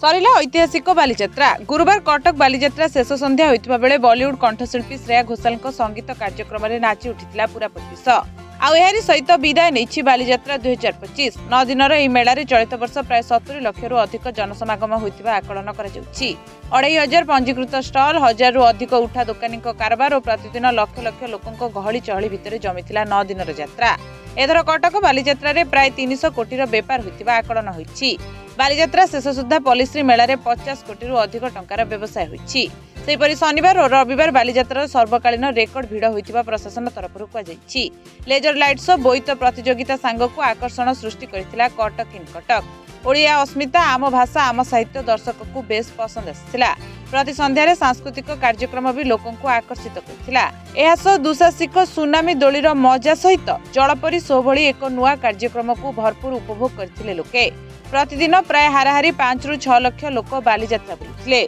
सरिला ऐतिहासिक बालीजात्रा गुरुवार कटक बालीजात्रा शेष संध्या होइतिबा बेले बॉलीवुड कंठशिल्पी श्रेया घोषाल संगीत कार्यक्रम में नाची उठिथिला पूरा परिवेश आउरी सहित विदाय नहीं बालीजात्रा 2025 9 दिन मेलार चलित वर्ष प्राय 70 लाख अधिक जनसमागम होइतिबा आकलन करा जाउछि। 2500 पंजीकृत स्टल 1000 रु अधिक उठा दोकानी कारबार और प्रतिदिन लक्ष लक्ष लोकों गहली चहली भितर जमीथिला 9 दिन यात्रा। एथर कटक बालीजात्रा रे प्राय 300 कोटी बेपार होइतिबा आकलन होइछि। बालीजात्रा शेष सुधा पॉलिश्री मेलार 50 कोटी रु अधिक टंकार व्यवसाय होइछि। सेहीपरि शनिवार और रविवार बालीजात्रा सर्वकालीन रेकर्ड भिड़ होइतिबा प्रशासन तरफ कुहाଯାଇଛି। लेजर लाइट शो बोईत प्रतियोगिता सांगकु आकर्षण सृष्टि करथिला कटक इन कटक। ओडिया अस्मिता आम भाषा आम साहित्य दर्शक को बेस पसंद आसिथिला। प्रति संध्यारे सांस्कृतिक कार्यक्रम भी लोकों को आकर्षित करथिला। एहा सह दुसाहसिक सुनामी दोलीर मजा सहित जलपरी शो भली एक नुआ कार्यक्रम को भरपूर उपभोग करथिले लोके। प्रतिदिन प्राय हाराहारी 5 रु 6 लाख लोक बालीजात्रा बुलुथिले।